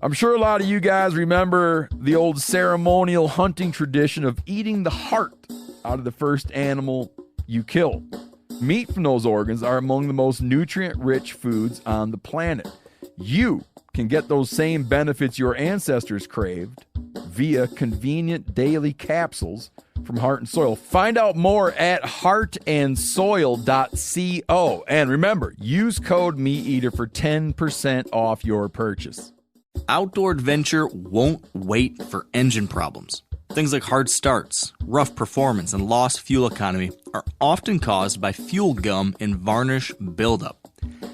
I'm sure a lot of you guys remember the old ceremonial hunting tradition of eating the heart out of the first animal you kill. Meat from those organs are among the most nutrient-rich foods on the planet. You can get those same benefits your ancestors craved via convenient daily capsules from Heart and Soil. Find out more at heartandsoil.co. And remember, use code MeatEater for 10% off your purchase. Outdoor adventure won't wait for engine problems. Things like hard starts, rough performance, and lost fuel economy are often caused by fuel gum and varnish buildup.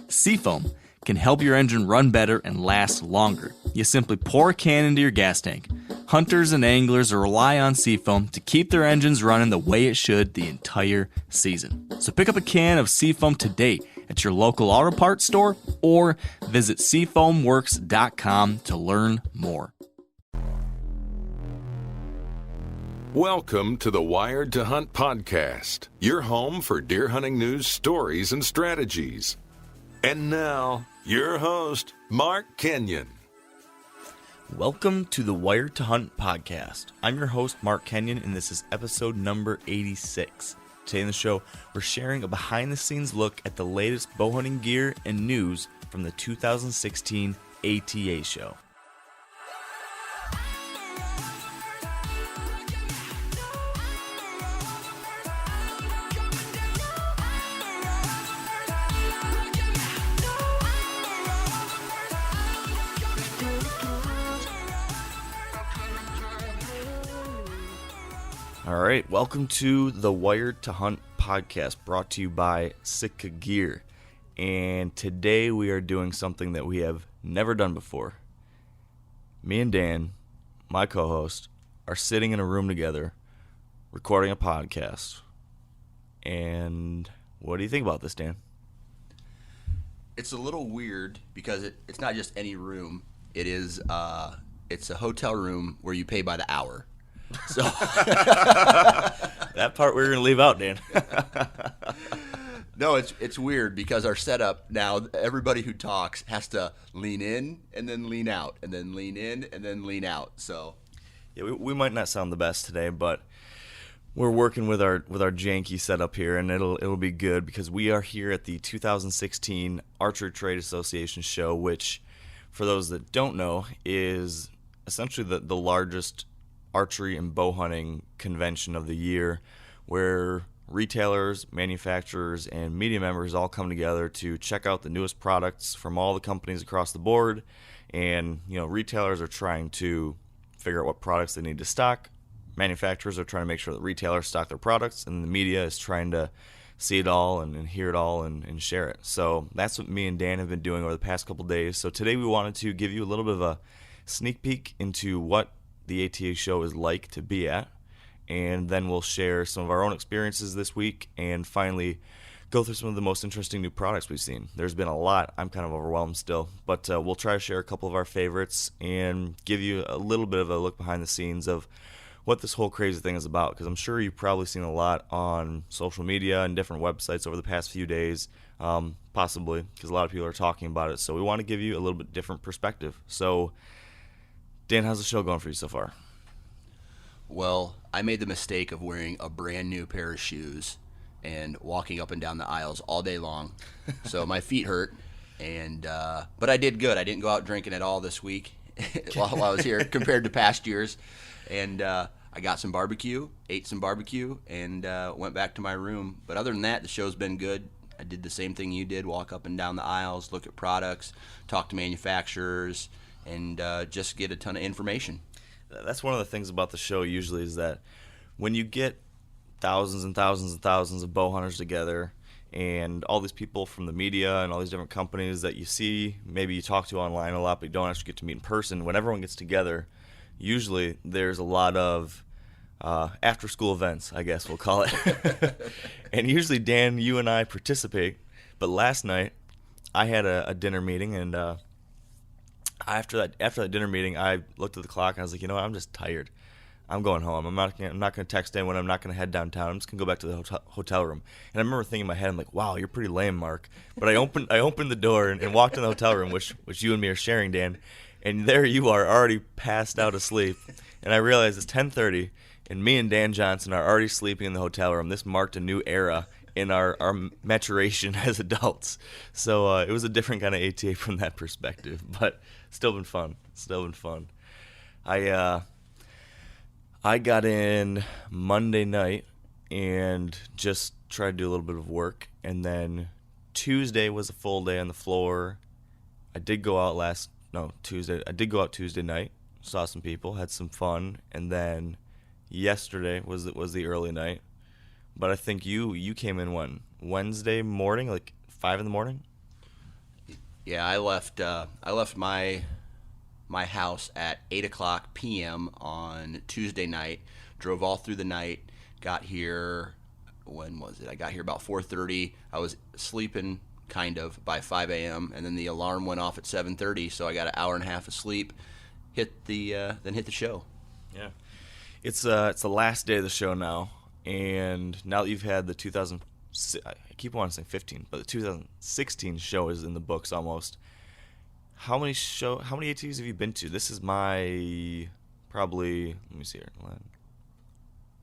Seafoam can help your engine run better and last longer. You simply pour a can into your gas tank. Hunters and anglers rely on Seafoam to keep their engines running the way it should the entire season. So pick up a can of Seafoam today at your local auto parts store or visit seafoamworks.com to learn more. Welcome to the Wired to Hunt podcast, your home for deer hunting news, stories, and strategies. And now, your host, Mark Kenyon. Welcome to the Wired to Hunt podcast. I'm your host, Mark Kenyon, and this is episode number 86. Today in the show, we're sharing a behind-the-scenes look at the latest bow hunting gear and news from the 2016 ATA show. All right, welcome to the Wired to Hunt podcast, brought to you by Sitka Gear. And today we are doing something that we have never done before. Me and Dan, my co-host, are sitting in a room together, recording a podcast. And what do you think about this, Dan? It's a little weird because it's not just any room. It is it's a hotel room where you pay by the hour. So that part we're going to leave out, Dan. No, it's weird because our setup now, everybody who talks has to lean in and then lean out and then lean in and then lean out. So yeah, we might not sound the best today, but we're working with our janky setup here, and it'll be good because we are here at the 2016 Archery Trade Association show, which, for those that don't know, is essentially the largest archery and bow hunting convention of the year, where retailers, manufacturers, and media members all come together to check out the newest products from all the companies across the board. And retailers are trying to figure out what products they need to stock. Manufacturers are trying to make sure that retailers stock their products, and the media is trying to see it all and hear it all and share it. So that's what me and Dan have been doing over the past couple days. So today we wanted to give you a little bit of a sneak peek into what the ATA show is like to be at, and then we'll share some of our own experiences this week and finally go through some of the most interesting new products we've seen. There's been a lot. I'm kind of overwhelmed still, but we'll try to share a couple of our favorites and give you a little bbit of a look behind the scenes of what this whole crazy thing is about, because I'm sure you've probably seen a lot on social media and different websites over the past few days, possibly because a lot of people are talking about it. So we want to give you a little bit different perspective. So Dan, how's the show going for you so far? Well, I made the mistake of wearing a brand new pair of shoes and walking up and down the aisles all day long. So my feet hurt, and but I did good. I didn't go out drinking at all this week while I was here compared to past years. And I got some barbecue, ate some barbecue, and went back to my room. But other than that, the show's been good. I did the same thing you did, walk up and down the aisles, look at products, talk to manufacturers, and just get a ton of information. That's one of the things about the show usually, is that when you get thousands and thousands and thousands of bow hunters together, and all these people from the media and all these different companies that you see, maybe you talk to online a lot, but you don't actually get to meet in person, when everyone gets together, usually there's a lot of after-school events, I guess we'll call it. And usually, Dan, you and I participate, but last night I had a dinner meeting, and after that dinner meeting, I looked at the clock and I was like, I'm just tired. I'm going home. I'm not going to text anyone. I'm not going to head downtown. I'm just going to go back to the hotel room. And I remember thinking in my head, I'm like, wow, you're pretty lame, Mark. But I opened the door and walked in the hotel room, which you and me are sharing, Dan. and there you are already passed out asleep. And I realize it's 10:30, and me and Dan Johnson are already sleeping in the hotel room. This marked a new era in our maturation as adults. So it was a different kind of ATA from that perspective, but still been fun. I got in Monday night and just tried to do a little bit of work, and then Tuesday was a full day on the floor. I did go out Tuesday night, saw some people, had some fun, and then yesterday was the early night. But I think you came in Wednesday morning, like 5 a.m. Yeah, I left my house at 8:00 p.m. on Tuesday night. Drove all through the night. Got here. When was it? I got here about 4:30. I was sleeping kind of by 5 a.m. and then the alarm went off at 7:30. So I got an hour and a half of sleep. Then hit the show. Yeah, it's the last day of the show now, and now that you've had the I keep wanting to say 15, but the 2016 show is in the books almost. How many ATs have you been to? This is my probably. Let me see here.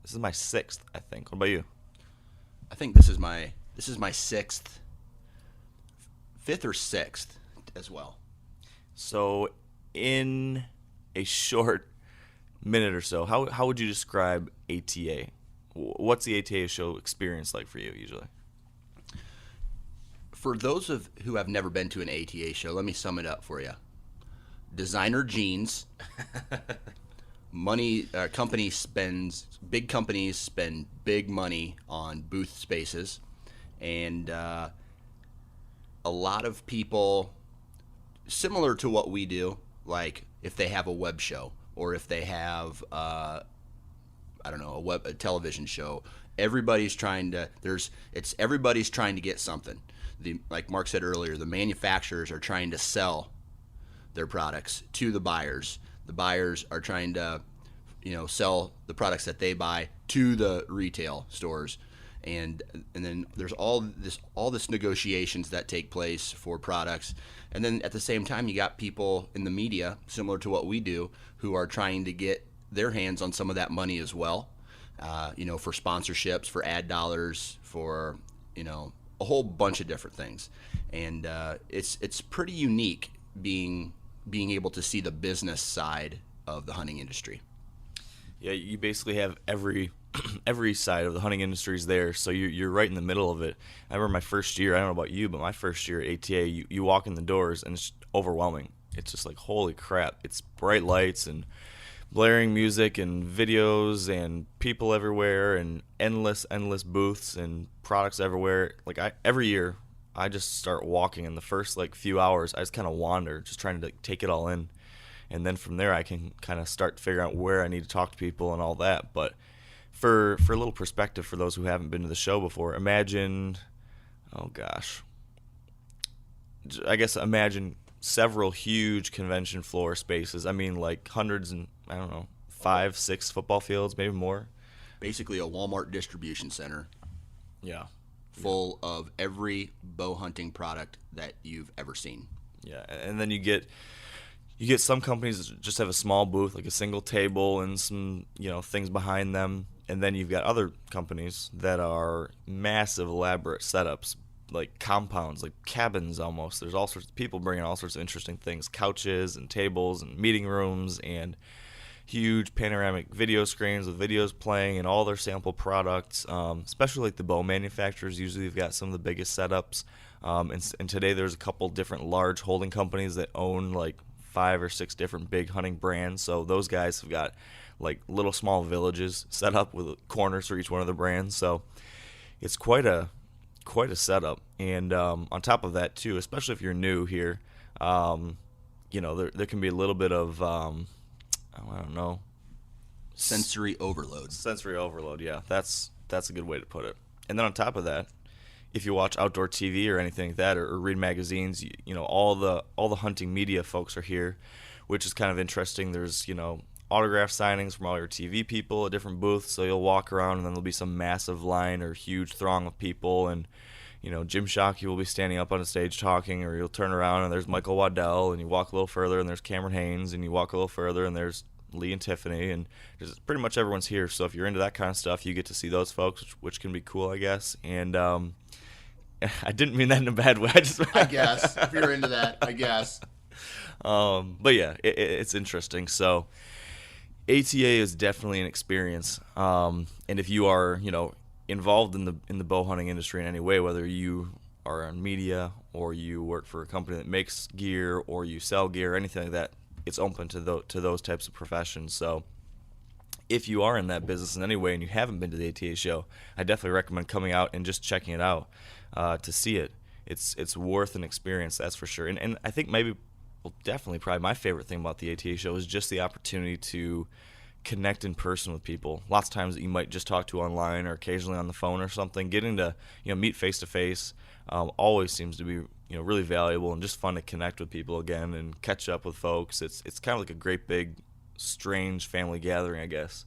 This is my 6th, I think. What about you? I think this is my 6th, 5th or 6th as well. So, in a short minute or so, how would you describe ATA? What's the ATA show experience like for you usually? For those who have never been to an ATA show, let me sum it up for you. Designer jeans. Big companies spend big money on booth spaces, and a lot of people, similar to what we do, like if they have a web show or if they have a television show, everybody's trying to get something. Like Mark said earlier, the manufacturers are trying to sell their products to the buyers. The buyers are trying to, sell the products that they buy to the retail stores, and then there's all this negotiations that take place for products, and then at the same time you got people in the media, similar to what we do, who are trying to get their hands on some of that money as well, for sponsorships, for ad dollars, for a whole bunch of different things, and it's pretty unique being able to see the business side of the hunting industry. Yeah, you basically have every side of the hunting industry is there, so you're right in the middle of it. I remember my first year, I don't know about you, but my first year at ATA, you walk in the doors and it's overwhelming. It's just like, holy crap. It's bright lights and blaring music and videos and people everywhere and endless booths and products everywhere. Like every year, I just start walking, and the first few hours, I just kind of wander, just trying to take it all in. And then from there, I can kind of start figuring out where I need to talk to people and all that. But for a little perspective for those who haven't been to the show before, imagine several huge convention floor spaces. I mean, like hundreds and, 5, 6 football fields, maybe more. Basically a Walmart distribution center. Yeah. Full of every bow hunting product that you've ever seen. Yeah, and then you get some companies that just have a small booth, like a single table and some, things behind them. And then you've got other companies that are massive, elaborate setups, like compounds, like cabins almost. There's all sorts of people bringing all sorts of interesting things, couches and tables and meeting rooms and huge panoramic video screens with videos playing and all their sample products, especially like the bow manufacturers. Usually you've got some of the biggest setups. And today there's a couple different large holding companies that own like 5 or 6 different big hunting brands. So those guys have got like little small villages set up with corners for each one of the brands. So it's quite a setup. And on top of that too, especially if you're new here, there can be a little bit of sensory overload. Sensory overload, yeah. That's a good way to put it. And then on top of that, if you watch outdoor TV or anything like that, or read magazines, all the hunting media folks are here, which is kind of interesting. There's autograph signings from all your TV people at different booths, so you'll walk around and then there'll be some massive line or huge throng of people, and Jim Shockey will be standing up on a stage talking, or you'll turn around and there's Michael Waddell, and you walk a little further and there's Cameron Haynes, and you walk a little further and there's Lee and Tiffany, and there's pretty much everyone's here. So if you're into that kind of stuff, you get to see those folks, which can be cool, I guess. And I didn't mean that in a bad way. I guess if you're into that, I guess. But yeah, it's interesting. So ATA is definitely an experience, and if you are involved in the bow hunting industry in any way, whether you are on media or you work for a company that makes gear or you sell gear or anything like that, it's open to those types of professions. So if you are in that business in any way and you haven't been to the ATA show, I definitely recommend coming out and just checking it out to see it. It's worth an experience, that's for sure. And I think definitely probably my favorite thing about the ATA show is just the opportunity to connect in person with people. Lots of times that you might just talk to online or occasionally on the phone or something. Getting to meet face to face always seems to be really valuable and just fun to connect with people again and catch up with folks. It's kind of like a great big strange family gathering, I guess,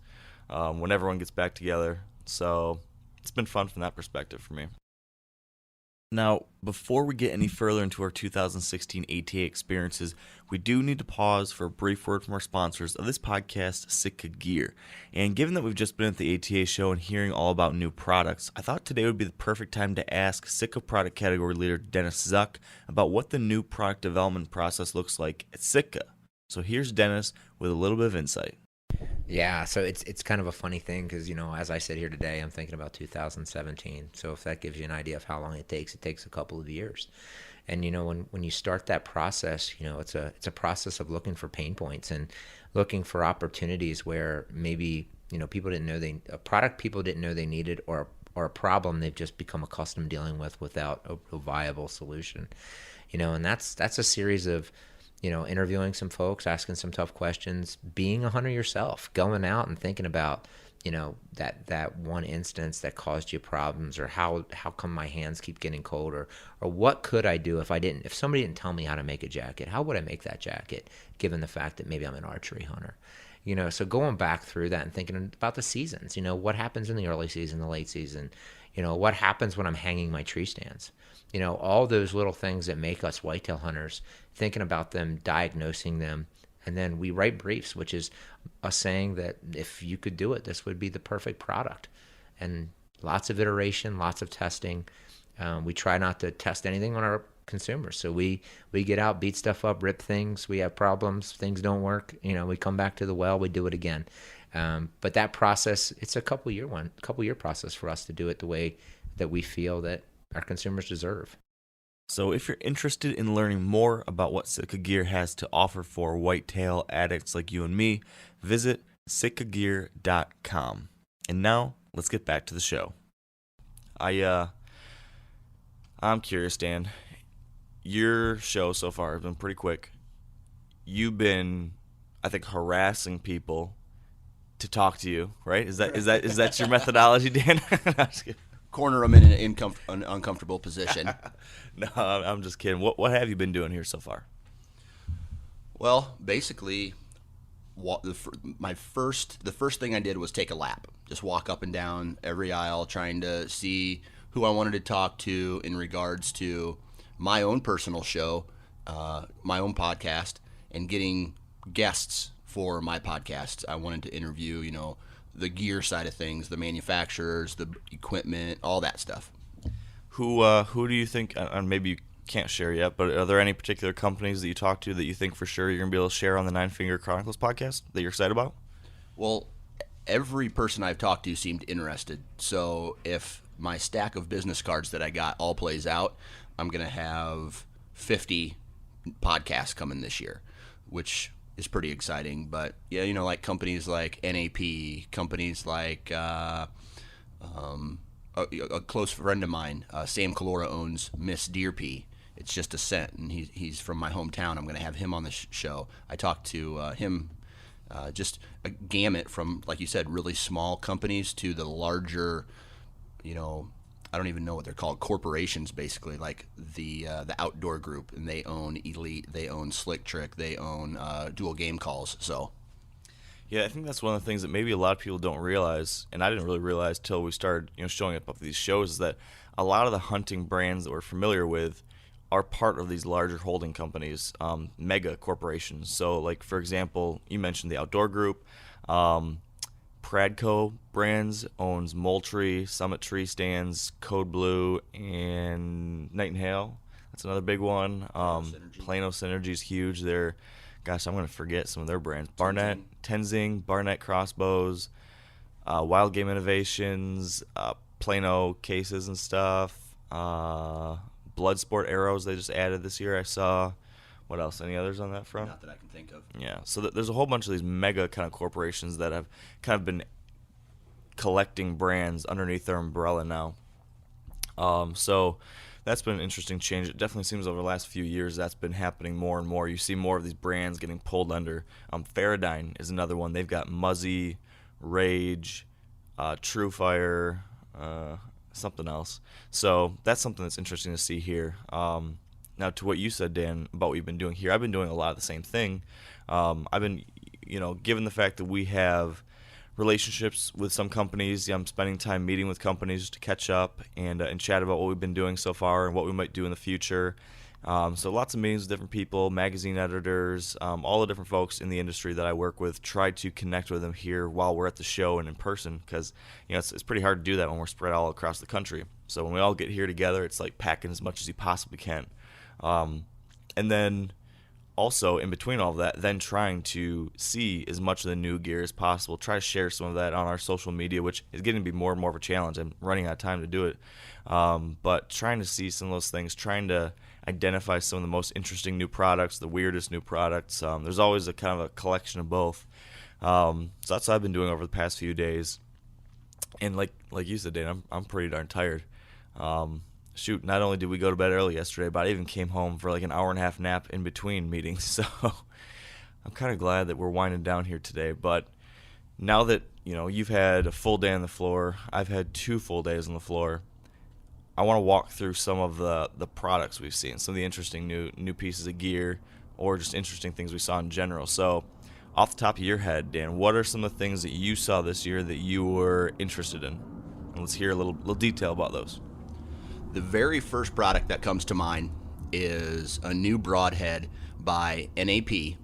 when everyone gets back together. So it's been fun from that perspective for me. Now, before we get any further into our 2016 ATA experiences, we do need to pause for a brief word from our sponsors of this podcast, Sitka Gear. And given that we've just been at the ATA show and hearing all about new products, I thought today would be the perfect time to ask Sitka product category leader Dennis Zuck about what the new product development process looks like at Sitka. So here's Dennis with a little bit of insight. Yeah, so it's kind of a funny thing because, as I sit here today, I'm thinking about 2017. So if that gives you an idea of how long it takes a couple of years. And, when you start that process, it's a process of looking for pain points and looking for opportunities where maybe, people didn't know a product people didn't know they needed or a problem they've just become accustomed dealing with without a viable solution. And that's a series of interviewing some folks, asking some tough questions, being a hunter yourself, going out and thinking about, that one instance that caused you problems, or how come my hands keep getting cold, or what could I do if somebody didn't tell me how to make a jacket, how would I make that jacket, given the fact that maybe I'm an archery hunter, so going back through that and thinking about the seasons, what happens in the early season, the late season, what happens when I'm hanging my tree stands, all those little things that make us whitetail hunters, thinking about them, diagnosing them. And then we write briefs, which is us saying that if you could do it, this would be the perfect product. And lots of iteration, lots of testing. We try not to test anything on our consumers. So we get out, beat stuff up, rip things. We have problems. Things don't work. We come back to the well, we do it again. But that process, it's a couple year process for us to do it the way that we feel that our consumers deserve. So if you're interested in learning more about what Sitka Gear has to offer for whitetail addicts like you and me, visit sitkagear.com. And now, let's get back to the show. I'm curious, Dan. Your show so far has been pretty quick. You've been, I think, harassing people to talk to you, right? Is that your methodology, Dan? I'm just kidding. Corner them in an uncomfortable position. No, I'm just kidding. What have you been doing here so far? Well, basically, the first thing I did was take a lap. Just walk up and down every aisle, trying to see who I wanted to talk to in regards to my own personal show, my own podcast, and getting guests for my podcast. I wanted to interview, the gear side of things, the manufacturers, the equipment, all that stuff. Who do you think, and maybe you can't share yet, but are there any particular companies that you talk to that you think for sure you're going to be able to share on the Nine Finger Chronicles podcast that you're excited about? Well, every person I've talked to seemed interested. So if my stack of business cards that I got all plays out, I'm going to have 50 podcasts coming this year, which is pretty exciting. But yeah, like companies like NAP, companies like a close friend of mine, Sam Calora, owns Miss Deer Pea. It's just a scent, and he's from my hometown. I'm going to have him on the show. I talked to him, just a gamut from, like you said, really small companies to the larger, I don't even know what they're called, corporations, basically, like the Outdoor Group, and they own Elite, they own Slick Trick, they own Dual Game Calls. So, Yeah, I think that's one of the things that maybe a lot of people don't realize, and I didn't really realize till we started, showing up at these shows, is that a lot of the hunting brands that we're familiar with are part of these larger holding companies, mega corporations. So, like, for example, you mentioned the Outdoor Group. Pradco Brands owns Moultrie, Summit Tree Stands, Code Blue, and Night and Hail. That's another big one. Plano Synergy is huge. I'm going to forget some of their brands. Tenzing, Barnett Crossbows, Wild Game Innovations, Plano Cases and stuff, Bloodsport Arrows they just added this year, I saw. What else? Any others on that front? Not that I can think of. Yeah, so there's a whole bunch of these mega kind of corporations that have kind of been collecting brands underneath their umbrella now. So that's been an interesting change. It definitely seems over the last few years that's been happening more and more. You see more of these brands getting pulled under. Faradyne is another one. They've got Muzzy, Rage, True Fire, something else. So that's something that's interesting to see here. Now, to what you said, Dan, about what you've been doing here, I've been doing a lot of the same thing. I've been, given the fact that we have relationships with some companies, I'm spending time meeting with companies to catch up and chat about what we've been doing so far and what we might do in the future. So lots of meetings with different people, magazine editors, all the different folks in the industry that I work with. Try to connect with them here while we're at the show and in person, because it's pretty hard to do that when we're spread all across the country. So when we all get here together, it's like packing as much as you possibly can. And then also in between all of that, then trying to see as much of the new gear as possible. Try to share some of that on our social media, which is getting to be more and more of a challenge. I'm running out of time to do it. But trying to see some of those things, trying to identify some of the most interesting new products, the weirdest new products. There's always a kind of a collection of both. So that's what I've been doing over the past few days. And like you said, Dan, I'm pretty darn tired. Shoot, not only did we go to bed early yesterday, but I even came home for like an hour and a half nap in between meetings. So I'm kind of glad that we're winding down here today. But now that, you've had a full day on the floor, I've had 2 full days on the floor, I want to walk through some of the products we've seen, some of the interesting new pieces of gear or just interesting things we saw in general. So off the top of your head, Dan, what are some of the things that you saw this year that you were interested in? And let's hear a little detail about those. The very first product that comes to mind is a new broadhead by NAP,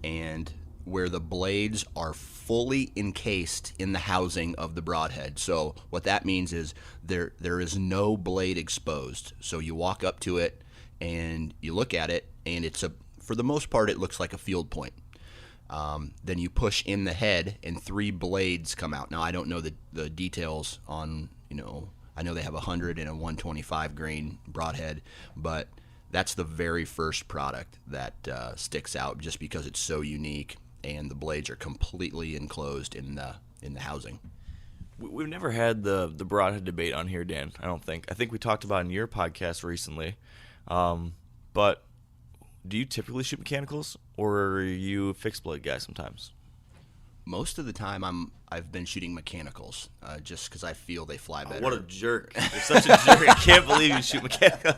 and where the blades are fully encased in the housing of the broadhead. So what that means is there is no blade exposed. So you walk up to it and you look at it, and for the most part, it looks like a field point. Then you push in the head, and 3 blades come out. Now, I don't know the details on, I know they have a 100 and a 125 grain broadhead, but that's the very first product that sticks out just because it's so unique and the blades are completely enclosed in the housing. We've never had the broadhead debate on here, Dan, I don't think. I think we talked about it in your podcast recently. But do you typically shoot mechanicals, or are you a fixed blade guy sometimes? Most of the time, I've been shooting mechanicals, just because I feel they fly better. What a jerk! You're such a jerk. I can't believe you shoot mechanical.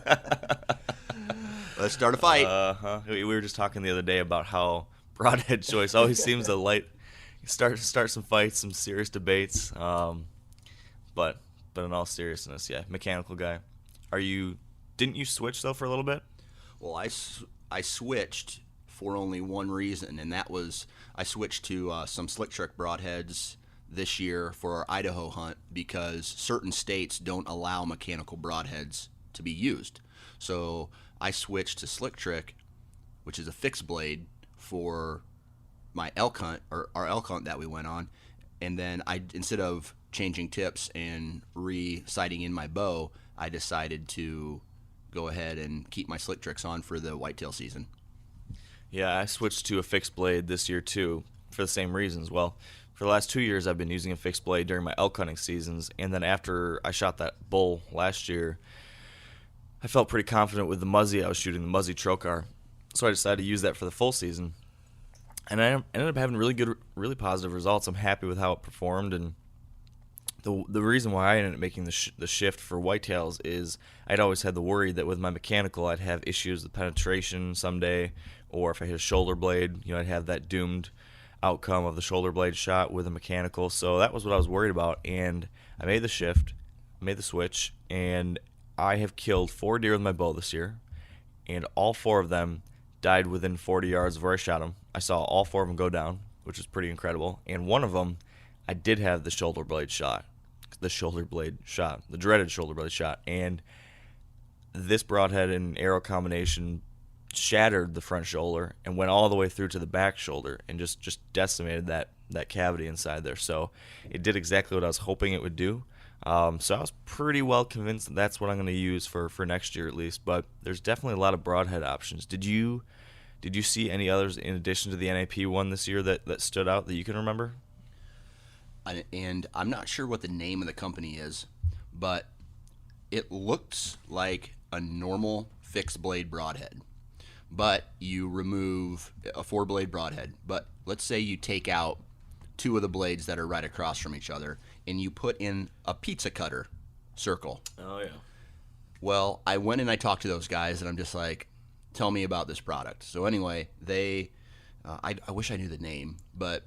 Let's start a fight. We were just talking the other day about how broadhead choice always seems to start some fights, some serious debates. But in all seriousness, yeah, mechanical guy. Didn't you switch though for a little bit? Well, I switched for only one reason, and that was I switched to some slick trick broadheads this year for our Idaho hunt because certain states don't allow mechanical broadheads to be used. So I switched to slick trick, which is a fixed blade, for my elk hunt, or our elk hunt that we went on. And then instead of changing tips and re-sighting in my bow, I decided to go ahead and keep my slick tricks on for the whitetail season. Yeah, I switched to a fixed blade this year too for the same reasons. Well, for the last 2 years I've been using a fixed blade during my elk hunting seasons, and then after I shot that bull last year, I felt pretty confident with the Muzzy I was shooting, the Muzzy Trocar. So I decided to use that for the full season. And I ended up having really positive results. I'm happy with how it performed, and the reason why I ended up making the shift for whitetails is I'd always had the worry that with my mechanical I'd have issues with penetration someday, or if I hit a shoulder blade, I'd have that doomed. outcome of the shoulder blade shot with a mechanical. So that was what I was worried about, and I made the shift, made the switch, and I have killed 4 deer with my bow this year, and all 4 of them died within 40 yards of where I shot them. I saw all 4 of them go down, which is pretty incredible, and one of them I did have the shoulder blade shot, the dreaded shoulder blade shot, and this broadhead and arrow combination shattered the front shoulder and went all the way through to the back shoulder and just decimated that cavity inside there. So it did exactly what I was hoping it would do. So I was pretty well convinced that that's what I'm going to use for next year at least. But there's definitely a lot of broadhead options. Did you see any others in addition to the NAP one this year that stood out that you can remember? And I'm not sure what the name of the company is, but it looks like a normal fixed blade broadhead. But you remove a 4-blade broadhead. But let's say you take out 2 of the blades that are right across from each other, and you put in a pizza cutter circle. Oh, yeah. Well, I went and I talked to those guys, and I'm just like, tell me about this product. So anyway, I wish I knew the name, but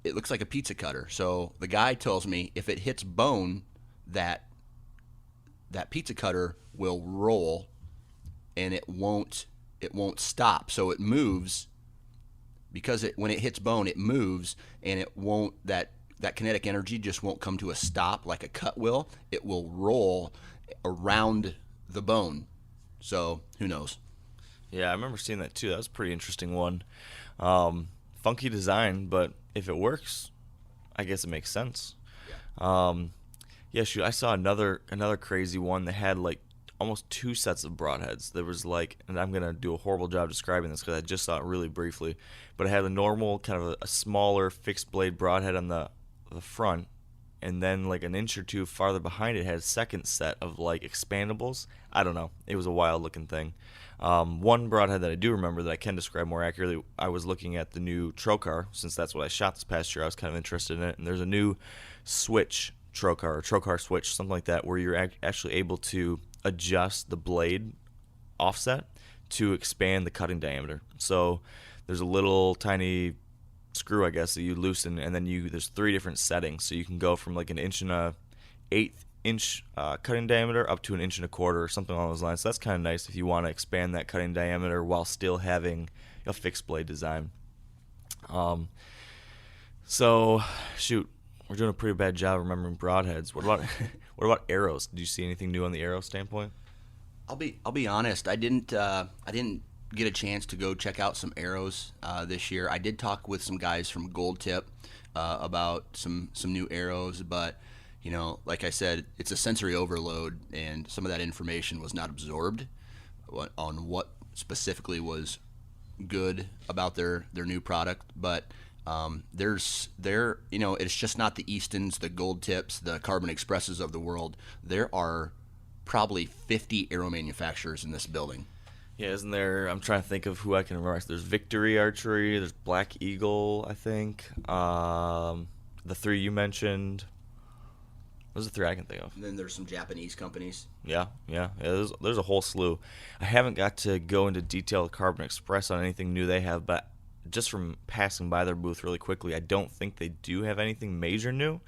it looks like a pizza cutter. So the guy tells me if it hits bone, that pizza cutter will roll, and it won't stop. So it moves because when it hits bone, it moves, and it won't that kinetic energy just won't come to a stop like a cut will. It will roll around the bone. So who knows? Yeah, I remember seeing that too. That was a pretty interesting one. Funky design, but if it works, I guess it makes sense. Yeah, shoot, I saw another crazy one that had like almost 2 sets of broadheads. There was like, and I'm going to do a horrible job describing this because I just saw it really briefly, but it had a normal kind of a smaller fixed blade broadhead on the front, and then like an inch or 2 farther behind it had a second set of like expandables. I don't know. It was a wild looking thing. One broadhead that I do remember that I can describe more accurately, I was looking at the new Trocar, since that's what I shot this past year. I was kind of interested in it, and there's a new switch Trocar, or Trocar switch, something like that, where you're actually able to adjust the blade offset to expand the cutting diameter. So there's a little tiny screw, I guess, that you loosen, and then there's 3 different settings. So you can go from like an 1.1/8 inch cutting diameter up to 1.25 inches or something along those lines. So that's kind of nice if you want to expand that cutting diameter while still having a fixed blade design. So shoot, we're doing a pretty bad job remembering broadheads. What about arrows? Did you see anything new on the arrow standpoint? I'll be honest. I didn't get a chance to go check out some arrows this year. I did talk with some guys from Gold Tip about some new arrows, but you know, like I said, it's a sensory overload, and some of that information was not absorbed on what specifically was good about their new product. But it's just not the Eastons, the Gold Tips, the Carbon Expresses of the world. There are probably 50 arrow manufacturers in this building. Yeah, isn't there? I'm trying to think of who I can remember. There's Victory Archery, there's Black Eagle, I think. The 3 you mentioned. Those are 3 I can think of. And then there's some Japanese companies. Yeah. There's a whole slew. I haven't got to go into detail with Carbon Express on anything new they have, but just from passing by their booth really quickly, I don't think they do have anything major new.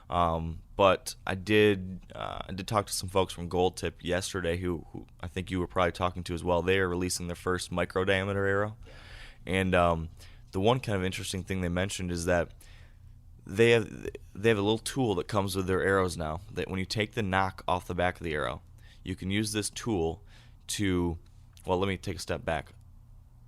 But I did talk to some folks from Gold Tip yesterday who I think you were probably talking to as well. They are releasing their first micro diameter arrow. And the one kind of interesting thing they mentioned is that they have a little tool that comes with their arrows now, that when you take the knock off the back of the arrow, you can use this tool to, well, let me take a step back.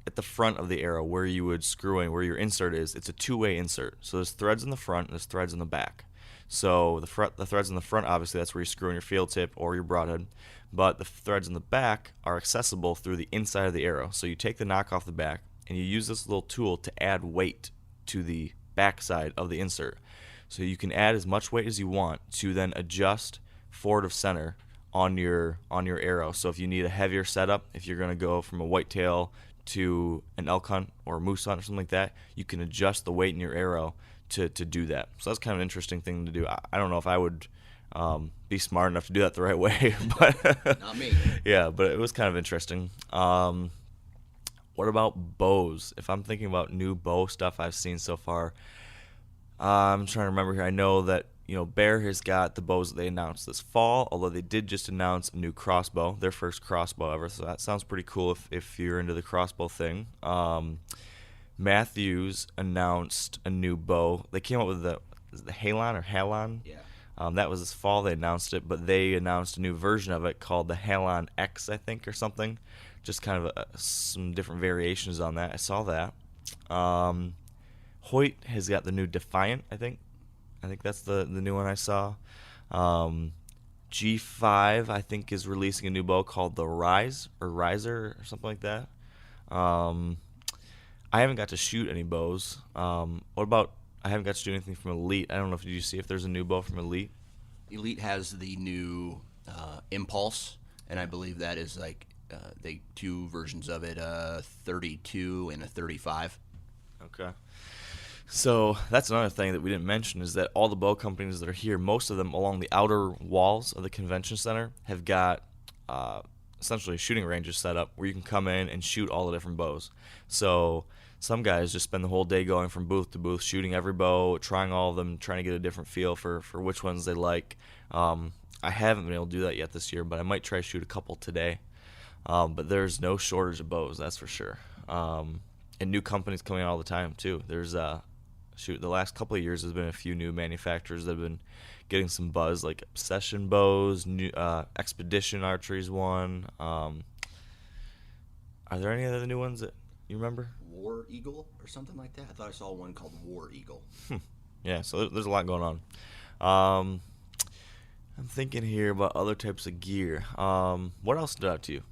At the front of the arrow where you would screw in, where your insert is, it's a 2-way insert. So there's threads in the front and there's threads in the back. So the threads in the front, obviously, that's where you screw in your field tip or your broadhead. But the threads in the back are accessible through the inside of the arrow. So you take the knock off the back and you use this little tool to add weight to the back side of the insert. So you can add as much weight as you want to then adjust forward of center on your arrow. So if you need a heavier setup, if you're going to go from a whitetail to an elk hunt or a moose hunt or something like that, you can adjust the weight in your arrow to do that. So that's kind of an interesting thing to do. I don't know if I would be smart enough to do that the right way, but Not me. Yeah, but it was kind of interesting. What about bows? If I'm thinking about new bow stuff I've seen so far, I'm trying to remember here. I know that, Bear has got the bows that they announced this fall, although they did just announce a new crossbow, their first crossbow ever, so that sounds pretty cool if you're into the crossbow thing. Matthews announced a new bow. They came up with the Halon or Halon? Yeah. That was this fall they announced it, but they announced a new version of it called the Halon X, I think, or something. Just kind of some different variations on that. I saw that. Hoyt has got the new Defiant, I think. I think that's the new one I saw. G5, I think, is releasing a new bow called the Rise or Riser or something like that. I haven't got to shoot any bows. What about, I haven't got to do anything from Elite. I don't know if, did you see if there's a new bow from Elite? Elite has the new Impulse, and I believe that is like they two versions of it, a 32 and a 35. Okay. So that's another thing that we didn't mention is that all the bow companies that are here, most of them along the outer walls of the convention center, have got essentially shooting ranges set up where you can come in and shoot all the different bows. So some guys just spend the whole day going from booth to booth, shooting every bow, trying all of them, trying to get a different feel for which ones they like. I haven't been able to do that yet this year, but I might try to shoot a couple today. But there's no shortage of bows, that's for sure. And new companies coming out all the time, too. There's the last couple of years there's been a few new manufacturers that have been getting some buzz, like Obsession Bows, new Expedition Archery's one. Are there any other new ones that you remember? War Eagle or something like that? I thought I saw one called War Eagle. Yeah, so there's a lot going on. I'm thinking here about other types of gear. What else stood out to you?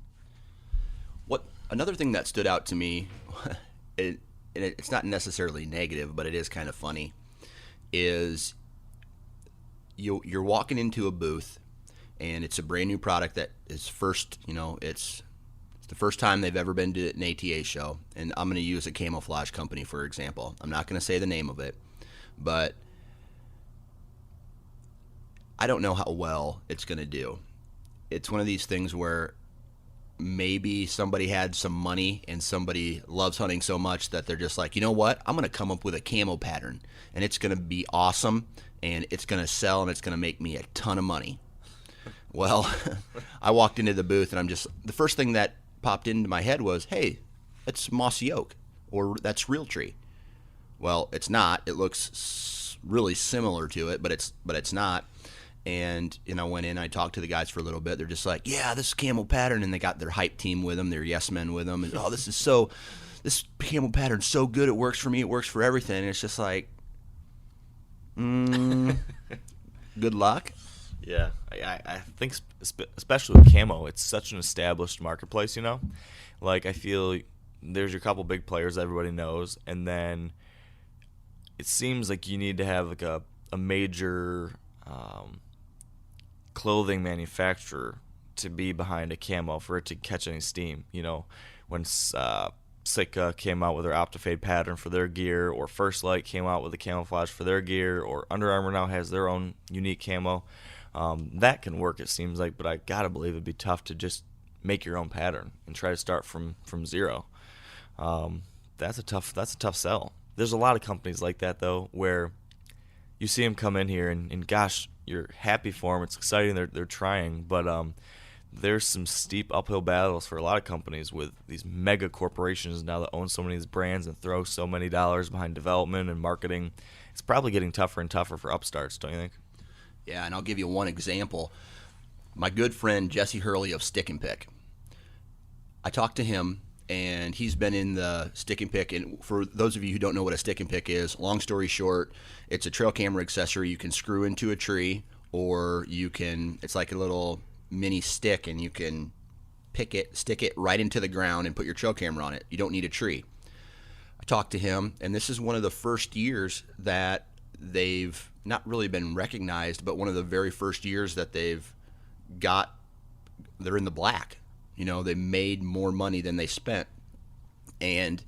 Another thing that stood out to me, it's not necessarily negative, but it is kind of funny, is you're walking into a booth, and it's a brand new product that is first, it's the first time they've ever been to an ATA show, and I'm going to use a camouflage company, for example. I'm not going to say the name of it, but I don't know how well it's going to do. It's one of these things where maybe somebody had some money and somebody loves hunting so much that they're just like, you know what? I'm going to come up with a camo pattern, and it's going to be awesome, and it's going to sell, and it's going to make me a ton of money. Well, I walked into the booth, and the first thing that popped into my head was, hey, it's mossy oak, or that's Realtree. Well, it's not. It looks really similar to it, but it's not. And I went in, I talked to the guys for a little bit. They're just like, yeah, this camo pattern, and they got their hype team with them, their yes men with them, and this camo pattern's so good, it works for me, it works for everything. And it's just like, good luck. Yeah, I think especially with camo, it's such an established marketplace, Like, I feel there's your couple big players everybody knows, and then it seems like you need to have like a major clothing manufacturer to be behind a camo for it to catch any steam. When Sitka came out with their Optifade pattern for their gear, or First Light came out with the camouflage for their gear, or Under Armour now has their own unique camo. That can work, it seems like, but I gotta believe it'd be tough to just make your own pattern and try to start from zero. That's a tough sell. There's a lot of companies like that, though, where you see them come in here and gosh, you're happy for them. It's exciting. They're trying, but there's some steep uphill battles for a lot of companies with these mega corporations now that own so many of these brands and throw so many dollars behind development and marketing. It's probably getting tougher and tougher for upstarts, don't you think? Yeah, and I'll give you one example. My good friend Jesse Hurley of Stick and Pick. I talked to him, and he's been in the stick and pick. And for those of you who don't know what a stick and pick is, long story short, it's a trail camera accessory you can screw into a tree, or it's like a little mini stick, and you can stick it right into the ground and put your trail camera on it. You don't need a tree. I talked to him, and this is one of the first years that they've not really been recognized, but one of the very first years that they're in the black. They made more money than they spent, and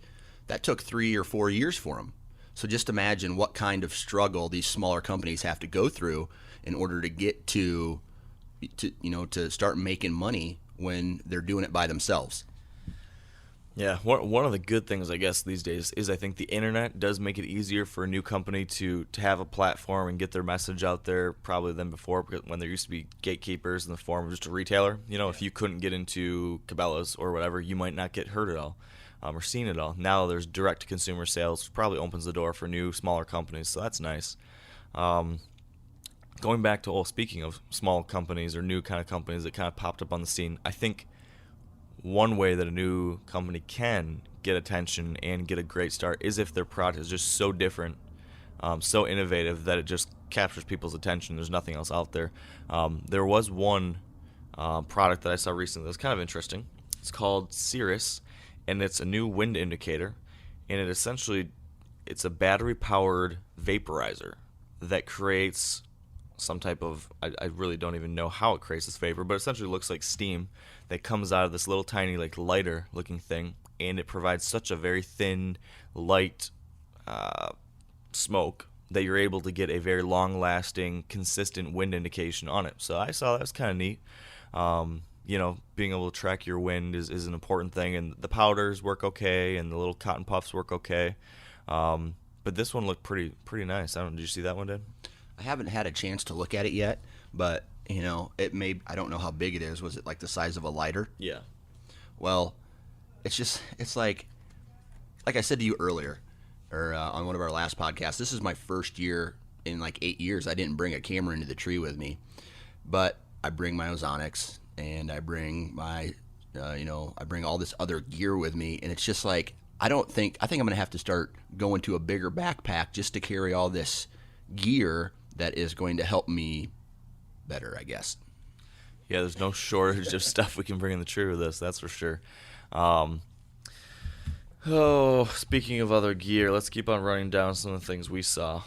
that took 3 or 4 years for them. So just imagine what kind of struggle these smaller companies have to go through in order to get to start making money when they're doing it by themselves. Yeah, one of the good things, I guess, these days is I think the internet does make it easier for a new company to have a platform and get their message out there probably than before, because when there used to be gatekeepers in the form of just a retailer. If you couldn't get into Cabela's or whatever, you might not get heard at all or seen at all. Now there's direct-to-consumer sales, which probably opens the door for new, smaller companies, so that's nice. Going back to, speaking of small companies or new kind of companies that kind of popped up on the scene, I think one way that a new company can get attention and get a great start is if their product is just so different, so innovative that it just captures people's attention. There's nothing else out there. There was one product that I saw recently that was kind of interesting. It's called Cirrus, and it's a new wind indicator, and it's a battery-powered vaporizer that creates some type of, I really don't even know how it creates this vapor, but essentially looks like steam that comes out of this little tiny, like, lighter looking thing, and it provides such a very thin, light smoke that you're able to get a very long lasting, consistent wind indication on it. So I saw that was kind of neat. Being able to track your wind is an important thing, and the powders work okay, and the little cotton puffs work okay. But this one looked pretty nice. Did you see that one, Dad? I haven't had a chance to look at it yet, but I don't know how big it is. Was it like the size of a lighter? Yeah. Well, it's like I said to you earlier, or on one of our last podcasts, this is my first year in like 8 years. I didn't bring a camera into the tree with me, but I bring my Ozonics and I bring my, I bring all this other gear with me, and it's just like, I think I'm going to have to start going to a bigger backpack just to carry all this gear that is going to help me better, I guess. Yeah, there's no shortage of stuff we can bring in the tree with us, that's for sure. Speaking of other gear, let's keep on running down some of the things we saw.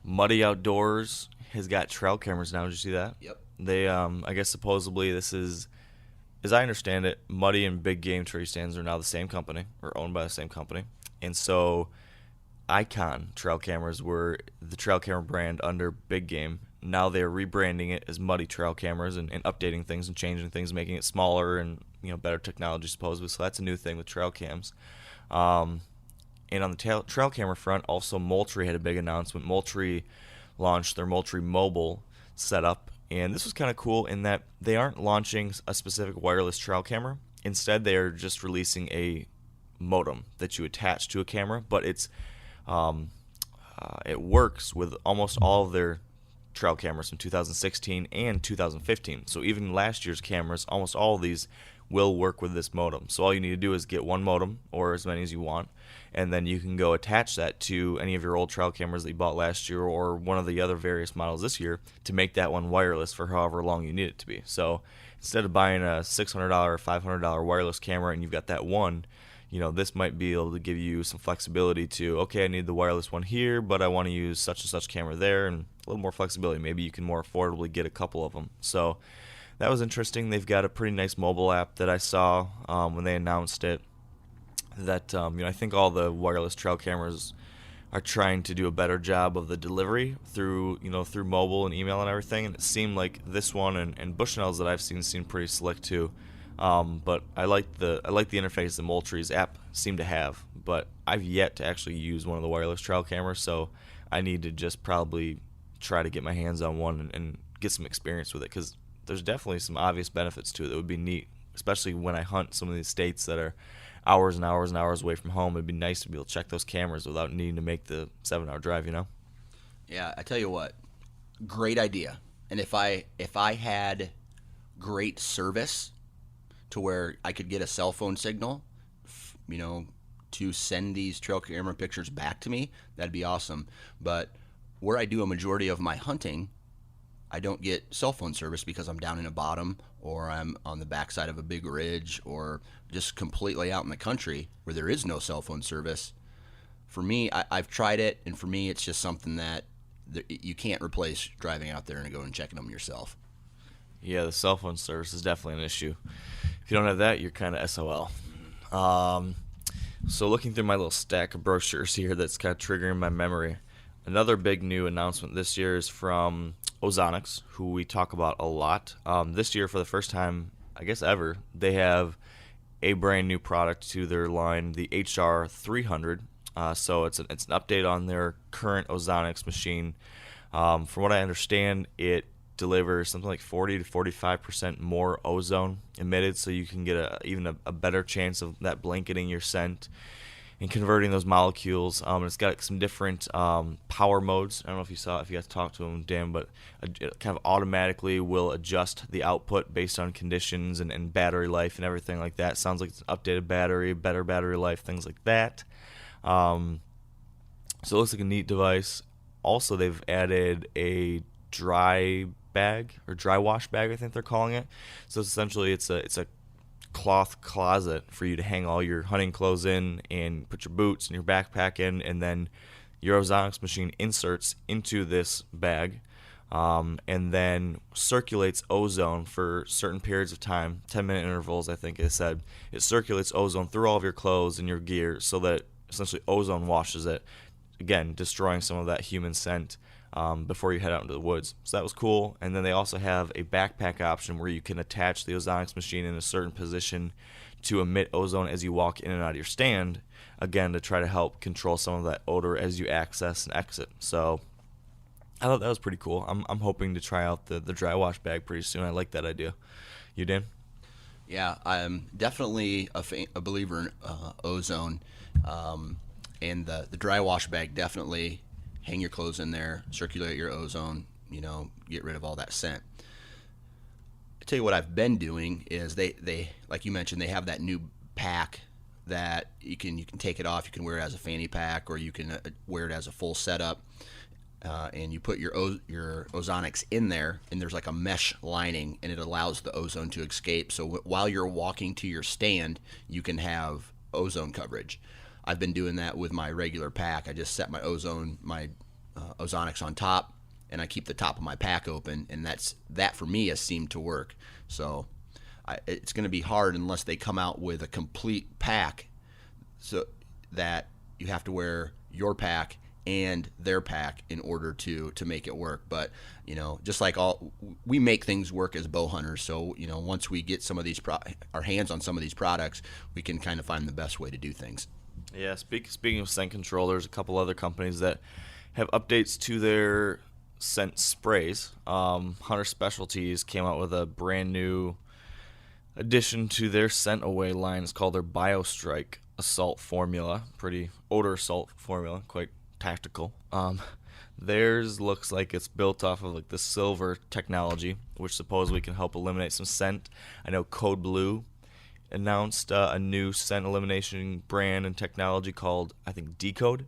Muddy Outdoors has got trail cameras now. Did you see that? Yep. They, I guess supposedly this is, as I understand it, Muddy and Big Game Tree Stands are now the same company, or owned by the same company. And so Icon trail cameras were the trail camera brand under Big Game. Now they're rebranding it as Muddy trail cameras and updating things and changing things, making it smaller and better technology supposedly. So that's a new thing with trail cams. And on the trail camera front, also Moultrie had a big announcement. Moultrie launched their Moultrie Mobile setup, and this was kind of cool in that they aren't launching a specific wireless trail camera. Instead, they are just releasing a modem that you attach to a camera, but it works with almost all of their trail cameras from 2016 and 2015. So even last year's cameras, almost all of these will work with this modem. So all you need to do is get one modem, or as many as you want, and then you can go attach that to any of your old trail cameras that you bought last year or one of the other various models this year to make that one wireless for however long you need it to be. So instead of buying a $600 or $500 wireless camera and you've got that one, this might be able to give you some flexibility to, okay, I need the wireless one here, but I want to use such and such camera there, and a little more flexibility. Maybe you can more affordably get a couple of them. So that was interesting. They've got a pretty nice mobile app that I saw when they announced it that, I think all the wireless trail cameras are trying to do a better job of the delivery through mobile and email and everything. And it seemed like this one and Bushnell's that I've seen seemed pretty slick too. But I like the interface that Moultrie's app seemed to have, but I've yet to actually use one of the wireless trail cameras, so I need to just probably try to get my hands on one and get some experience with it, because there's definitely some obvious benefits to it that would be neat, especially when I hunt some of these states that are hours and hours and hours away from home. It'd be nice to be able to check those cameras without needing to make the 7-hour drive, Yeah, I tell you what, great idea. And if I had great service to where I could get a cell phone signal, to send these trail camera pictures back to me, that'd be awesome. But where I do a majority of my hunting, I don't get cell phone service because I'm down in a bottom, or I'm on the backside of a big ridge, or just completely out in the country where there is no cell phone service. For me, I've tried it, and for me, it's just something that you can't replace driving out there and going and checking them yourself. Yeah, the cell phone service is definitely an issue. If you don't have that, you're kind of SOL. So looking through my little stack of brochures here that's kind of triggering my memory, another big new announcement this year is from Ozonics, who we talk about a lot. This year, for the first time, I guess ever, they have a brand new product to their line, the HR 300. So it's an update on their current ozonics machine. From what I understand, it delivers something like 40 to 45% more ozone emitted, so you can get even a better chance of that blanketing your scent and converting those molecules. It's got some different power modes. I don't know if you got to talk to them, Dan, but it kind of automatically will adjust the output based on conditions and battery life and everything like that. Sounds like it's an updated battery, better battery life, things like that. So it looks like a neat device. Also, they've added a dry bag, or dry wash bag, I think they're calling it. So essentially it's a cloth closet for you to hang all your hunting clothes in and put your boots and your backpack in, and then your ozonics machine inserts into this bag, and then circulates ozone for certain periods of time, 10-minute intervals, I think it said. It circulates ozone through all of your clothes and your gear so that essentially ozone washes it, again, destroying some of that human scent before you head out into the woods. So that was cool. And then they also have a backpack option where you can attach the ozonics machine in a certain position to emit ozone as you walk in and out of your stand, again, to try to help control some of that odor as you access and exit. So I thought that was pretty cool. I'm hoping to try out the dry wash bag pretty soon. I like that idea. You, Dan? Yeah, I'm definitely a believer in ozone, and the dry wash bag, definitely hang your clothes in there, circulate your ozone, get rid of all that scent. I tell you what I've been doing is they like you mentioned, they have that new pack that you can take it off. You can wear it as a fanny pack, or you can wear it as a full setup, and you put your ozonics in there, and there's like a mesh lining, and it allows the ozone to escape. So while you're walking to your stand, you can have ozone coverage. I've been doing that with my regular pack. I just set my ozonics on top, and I keep the top of my pack open, and that for me has seemed to work. So it's going to be hard unless they come out with a complete pack, so that you have to wear your pack and their pack in order to make it work. But just like we make things work as bow hunters, so once we get some of these our hands on some of these products, we can kind of find the best way to do things. Yeah, speaking of scent control, there's a couple other companies that have updates to their scent sprays. Hunter Specialties came out with a brand new addition to their Scent Away line. It's called their BioStrike Assault Formula. Pretty odor assault formula, quite tactical. Theirs looks like it's built off of like the silver technology, which supposedly can help eliminate some scent. I know Code Blue announced a new scent elimination brand and technology called, I think, Decode,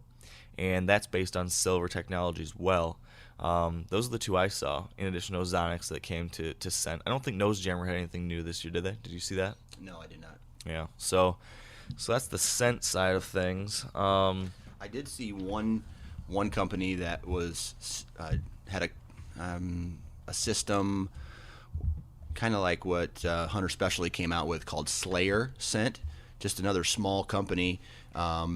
and that's based on silver technology as well. Those are the two I saw, in addition to ozonics that came to scent. I don't think Nose Jammer had anything new this year, did they? Did you see that? No, I did not. Yeah, so that's the scent side of things. I did see one company that was had a system kind of like what Hunter Specialty came out with, called Slayer Scent. Just another small company. I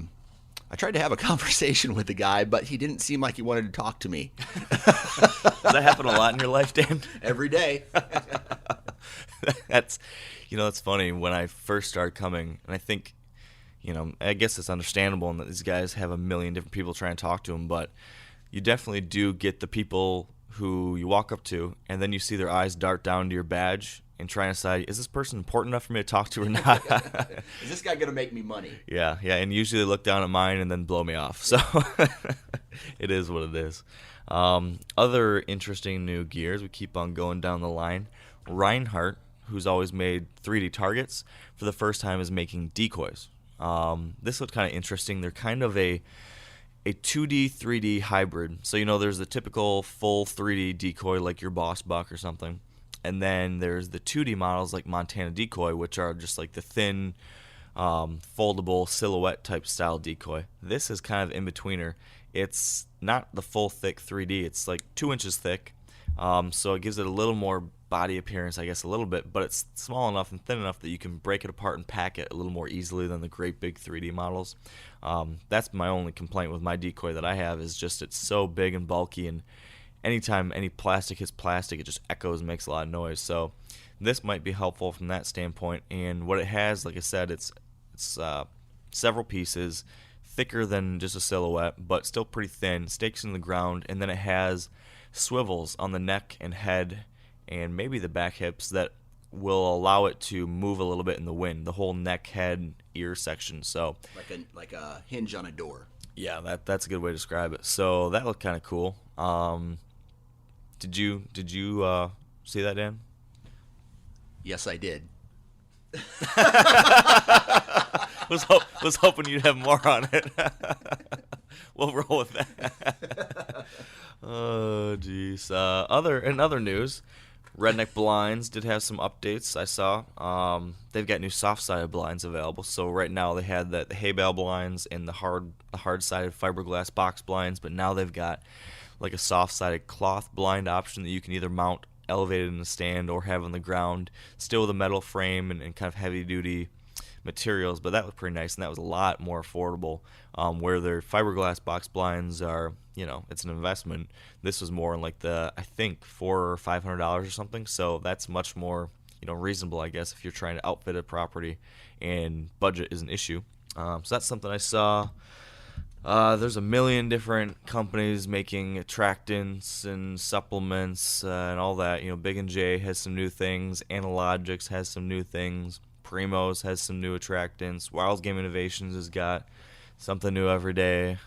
tried to have a conversation with the guy, but he didn't seem like he wanted to talk to me. Does that happen a lot in your life, Dan? Every day. That's funny. When I first started coming, and I think, I guess it's understandable in that these guys have a million different people trying to talk to them, but you definitely do get the people who you walk up to, and then you see their eyes dart down to your badge and try and decide, is this person important enough for me to talk to or not? Is this guy going to make me money? Yeah, and usually they look down at mine and then blow me off. So it is what it is. Other interesting new gears, we keep on going down the line. Reinhardt, who's always made 3D targets, for the first time is making decoys. This looks kind of interesting. They're kind of a 2D, 3D hybrid. So, there's the typical full 3D decoy like your Boss Buck or something. And then there's the 2D models like Montana Decoy, which are just like the thin, foldable silhouette type style decoy. This is kind of in betweener. It's not the full thick 3D. It's like 2 inches thick. So it gives it a little more body appearance, I guess, a little bit, but it's small enough and thin enough that you can break it apart and pack it a little more easily than the great big 3D models. That's my only complaint with my decoy that I have, is just it's so big and bulky, and anytime any plastic hits plastic, it just echoes and makes a lot of noise. So this might be helpful from that standpoint. And what it has, like I said, it's several pieces, thicker than just a silhouette, but still pretty thin, stakes in the ground, and then it has swivels on the neck and head and maybe the back hips that will allow it to move a little bit in the wind, the whole neck, head, ear section. So like a hinge on a door. Yeah, that's a good way to describe it. So that looked kind of cool. Did you see that, Dan? Yes, I did. was hoping you'd have more on it. We'll roll with that. Oh, geez. In other news, Redneck Blinds did have some updates. I saw they've got new soft-sided blinds available. So right now they had the hay bale blinds and the hard-sided fiberglass box blinds, but now they've got like a soft-sided cloth blind option that you can either mount elevated in the stand or have on the ground, still with a metal frame and kind of heavy-duty materials. But that was pretty nice, and that was a lot more affordable. Where their fiberglass box blinds are, it's an investment. This was more in like I think $400 or $500 or something. So that's much more, reasonable, I guess, if you're trying to outfit a property and budget is an issue. So that's something I saw. There's a million different companies making attractants and supplements and all that. Big and J has some new things. Analogics has some new things. Primos has some new attractants. Wild Game Innovations has got something new every day.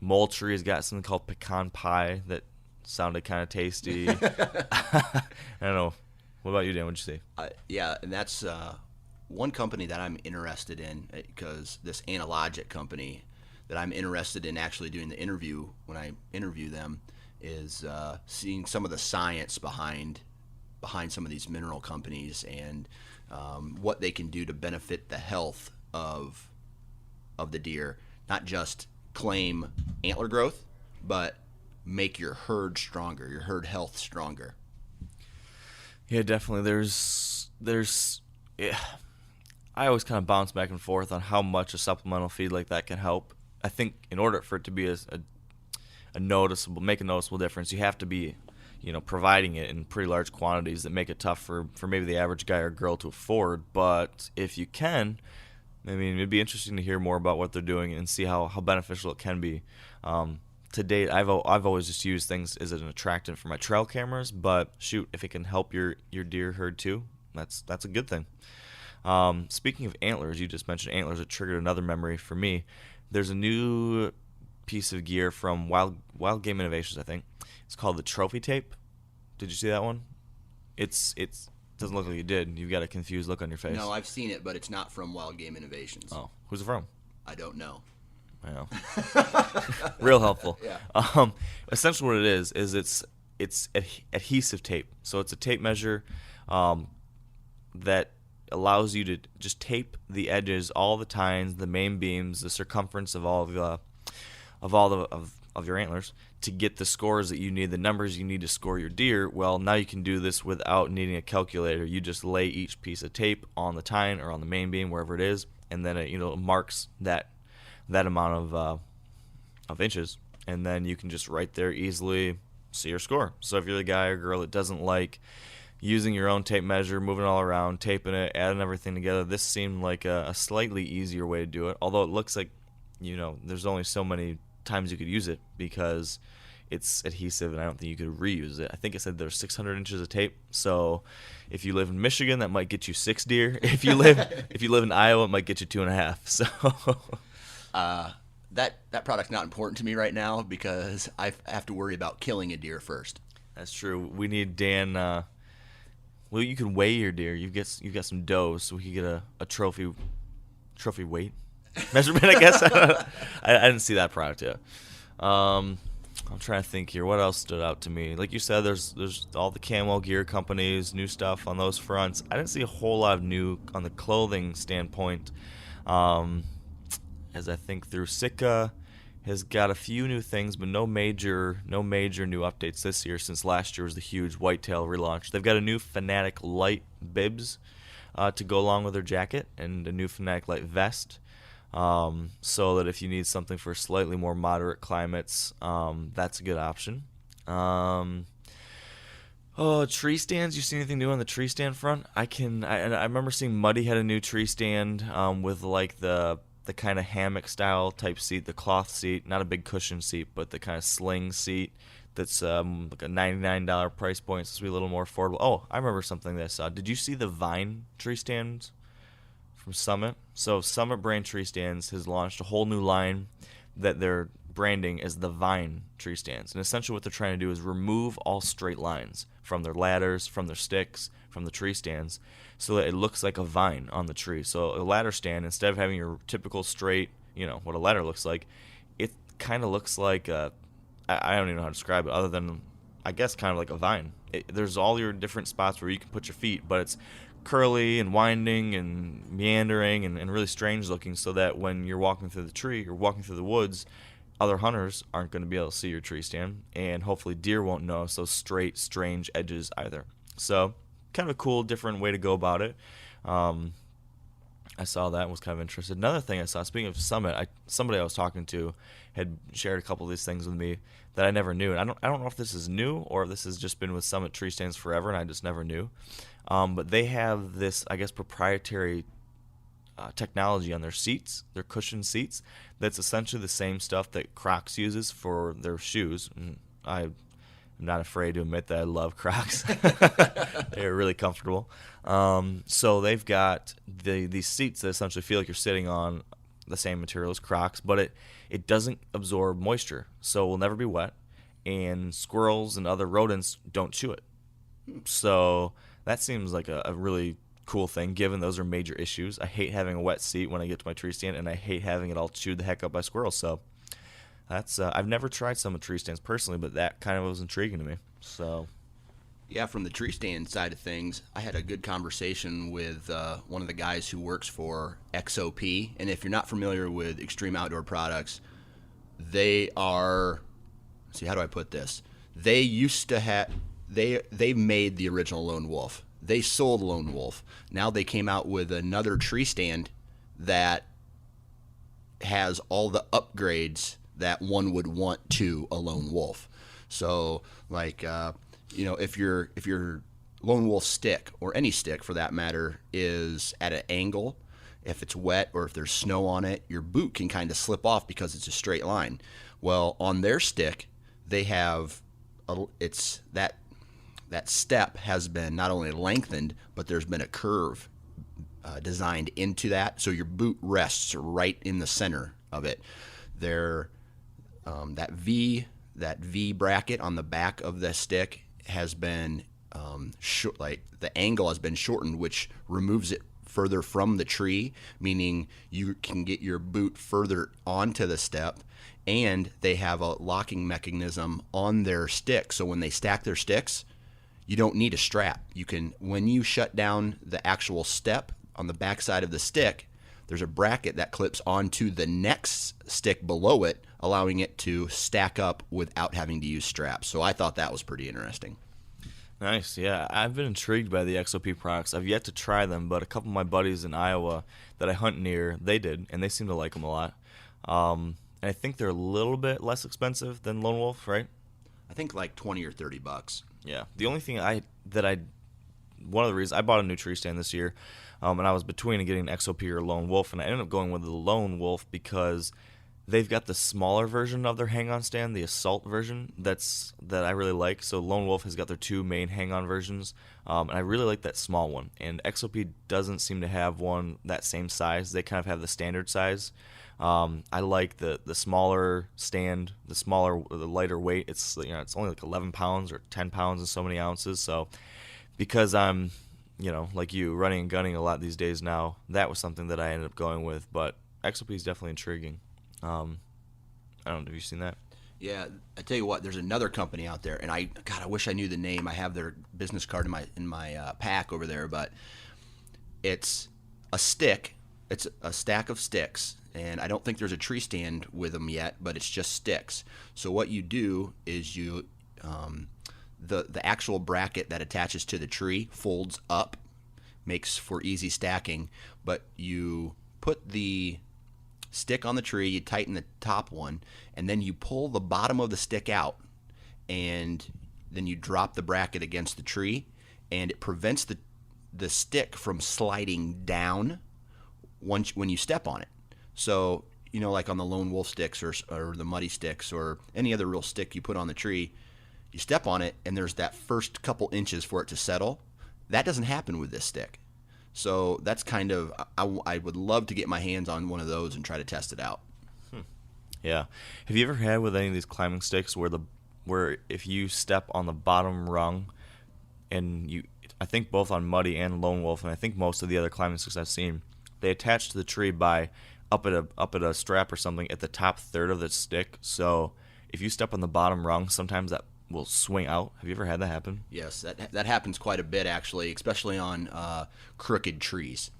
Moultrie has got something called pecan pie that sounded kind of tasty. I don't know. What about you, Dan? What'd you see? Yeah, and that's one company that I'm interested in, because this Analogic company that I'm interested in actually doing the interview when I interview them is seeing some of the science behind some of these mineral companies and what they can do to benefit the health of the deer, not just claim antler growth, but make your herd stronger, your herd health stronger. Yeah, definitely. Yeah. I always kind of bounce back and forth on how much a supplemental feed like that can help. I think in order for it to be a noticeable difference, you have to be, providing it in pretty large quantities that make it tough for maybe the average guy or girl to afford. But if you can, it'd be interesting to hear more about what they're doing and see how beneficial it can be. To date, I've always just used things as an attractant for my trail cameras, but shoot, if it can help your deer herd too, that's a good thing. Speaking of antlers, you just mentioned antlers. It triggered another memory for me. There's a new piece of gear from Wild Game Innovations, I think. It's called the trophy tape. Did you see that one? It doesn't look like you did. You've got a confused look on your face. No, I've seen it, but it's not from Wild Game Innovations. Oh, who's it from? I don't know. I know. Real helpful. Yeah. Essentially what it is it's adhesive tape. So it's a tape measure that allows you to just tape the edges, all the tines, the main beams, the circumference of all of your antlers to get the scores that you need, the numbers you need to score your deer. Well, now you can do this without needing a calculator. You just lay each piece of tape on the tine or on the main beam, wherever it is, and then it marks that amount of inches, and then you can just right there easily see your score. So if you're the guy or girl that doesn't like using your own tape measure, moving it all around, taping it, adding everything together, this seemed like a slightly easier way to do it. Although it looks like, there's only so many times you could use it because it's adhesive, and I don't think you could reuse it. I think it said there's 600 inches of tape. So if you live in Michigan, that might get you 6 deer. If you live in Iowa, it might get you 2.5. So that product's not important to me right now because I have to worry about killing a deer first. That's true. We need Dan. Well, you can weigh your deer. You've got some does, so we could get a trophy weight measurement. I guess I didn't see that product yet. I'm trying to think here. What else stood out to me? Like you said, there's all the camo gear companies, new stuff on those fronts. I didn't see a whole lot of new on the clothing standpoint. As I think through, Sitka has got a few new things, but no major new updates this year since last year was the huge whitetail relaunch. They've got a new Fanatic Light bibs to go along with their jacket and a new Fanatic Light vest. so that if you need something for slightly more moderate climates, that's a good option. Tree stands. You see anything new on the tree stand front? I remember seeing Muddy had a new tree stand with like the kind of hammock style type seat, the cloth seat, not a big cushion seat, but the kind of sling seat that's like a $99 price point, so it's a little more affordable. Oh, I remember something that I saw. Did you see the Vine tree stands from Summit? So Summit brand tree stands has launched a whole new line that they're branding as the Vine tree stands. And essentially what they're trying to do is remove all straight lines from their ladders, from their sticks, from the tree stands, so that it looks like a vine on the tree. So a ladder stand, instead of having your typical straight, what a ladder looks like, it kind of looks like I don't even know how to describe it other than, I guess, kind of like a vine. There's all your different spots where you can put your feet, but it's curly and winding and meandering and really strange looking, so that when you're walking through the tree or walking through the woods, other hunters aren't going to be able to see your tree stand, and hopefully deer won't notice those straight, strange edges either. So kind of a cool, different way to go about it. I saw that and was kind of interested. Another thing I saw, speaking of Summit, somebody I was talking to had shared a couple of these things with me that I never knew. And I don't know if this is new or if this has just been with Summit tree stands forever and I just never knew. But they have this, I guess, proprietary technology on their seats, their cushioned seats, that's essentially the same stuff that Crocs uses for their shoes. And I'm not afraid to admit that I love Crocs. They're really comfortable. So they've got these seats that essentially feel like you're sitting on the same material as Crocs, but it doesn't absorb moisture, so it will never be wet, and squirrels and other rodents don't chew it. So that seems like a really cool thing, given those are major issues. I hate having a wet seat when I get to my tree stand, and I hate having it all chewed the heck up by squirrels. So that's I've never tried some of tree stands personally, but that kind of was intriguing to me. So yeah, from the tree stand side of things, I had a good conversation with one of the guys who works for XOP. And if you're not familiar with Extreme Outdoor Products, they are, how do I put this? They used to have, they made the original Lone Wolf. They sold Lone Wolf. Now they came out with another tree stand that has all the upgrades that one would want to a Lone Wolf. So like, if your Lone Wolf stick, or any stick for that matter, is at an angle, if it's wet or if there's snow on it, your boot can kind of slip off because it's a straight line. Well, on their stick, they have that step has been not only lengthened, but there's been a curve designed into that, so your boot rests right in the center of it. That V bracket on the back of the stick has been the angle has been shortened, which removes it further from the tree, meaning you can get your boot further onto the step. And they have a locking mechanism on their stick, so when they stack their sticks, you don't need a strap. You can, when you shut down the actual step on the back side of the stick, there's a bracket that clips onto the next stick below it, allowing it to stack up without having to use straps. So I thought that was pretty interesting. Nice, yeah. I've been intrigued by the XOP products. I've yet to try them, but a couple of my buddies in Iowa that I hunt near, they did, and they seem to like them a lot. And I think they're a little bit less expensive than Lone Wolf, right? I think like $20 or $30. Yeah. The only thing one of the reasons I bought a new tree stand this year, and I was between getting an XOP or Lone Wolf, and I ended up going with the Lone Wolf because they've got the smaller version of their hang-on stand, the Assault version, that I really like. So Lone Wolf has got their two main hang-on versions, and I really like that small one. And XOP doesn't seem to have one that same size. They kind of have the standard size. I like the smaller stand, the lighter weight. It's only like 11 pounds or 10 pounds and so many ounces. So because I'm like you, running and gunning a lot these days now, that was something that I ended up going with. But XOP is definitely intriguing. I don't know, have you seen that? Yeah, I tell you what, there's another company out there, and I wish I knew the name. I have their business card in my pack over there, but it's a stick. It's a stack of sticks, and I don't think there's a tree stand with them yet, but it's just sticks. So what you do is you the actual bracket that attaches to the tree folds up, makes for easy stacking, but you put the stick on the tree, you tighten the top one, and then you pull the bottom of the stick out, and then you drop the bracket against the tree, and it prevents the stick from sliding down when you step on it. So, like on the lone wolf sticks or the muddy sticks or any other real stick you put on the tree, you step on it and there's that first couple inches for it to settle. That doesn't happen with this stick. So that's kind of, I would love to get my hands on one of those and try to test it out. Yeah. Have you ever had with any of these climbing sticks where if you step on the bottom rung and I think both on Muddy and Lone Wolf, and I think most of the other climbing sticks I've seen, they attach to the tree by up at a strap or something at the top third of the stick. So if you step on the bottom rung, sometimes that will swing out. Have you ever had that happen? Yes, that happens quite a bit actually, especially on crooked trees.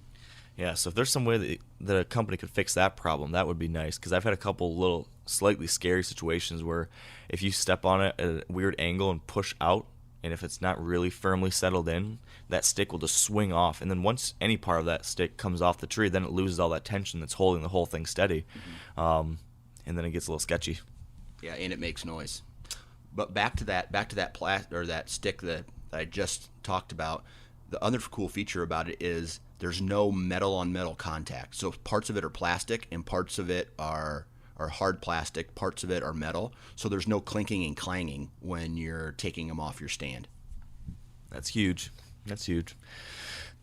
Yeah, so if there's some way that a company could fix that problem, that would be nice. Because I've had a couple little slightly scary situations where if you step on it at a weird angle and push out, and if it's not really firmly settled in, that stick will just swing off. And then once any part of that stick comes off the tree, then it loses all that tension that's holding the whole thing steady. And then it gets a little sketchy. Yeah, and it makes noise. But back to that that stick that I just talked about. The other cool feature about it is there's no metal on metal contact. So parts of it are plastic and parts of it are hard plastic, parts of it are metal. So there's no clinking and clanging when you're taking them off your stand. That's huge. That's huge.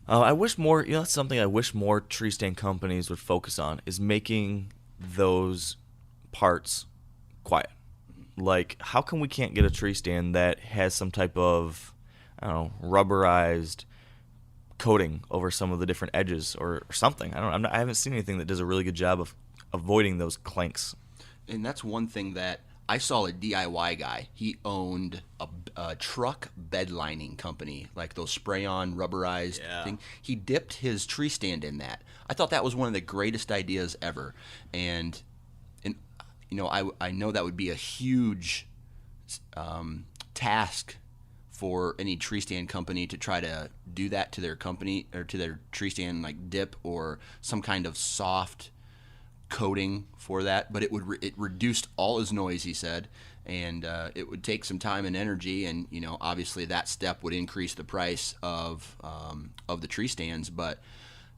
I wish more, that's something I wish more tree stand companies would focus on, is making those parts quiet. Like, how come we can't get a tree stand that has some type of, rubberized coating over some of the different edges or something? I haven't seen anything that does a really good job of avoiding those clanks. And that's one thing that I saw a DIY guy. He owned a truck bed lining company, like those spray-on rubberized thing. He dipped his tree stand in that. I thought that was one of the greatest ideas ever. And I know that would be a huge task for any tree stand company to try to do that to their company or to their tree stand, like dip or some kind of soft coating for that. But it reduced all his noise, he said, and it would take some time and energy, and obviously that step would increase the price of the tree stands. But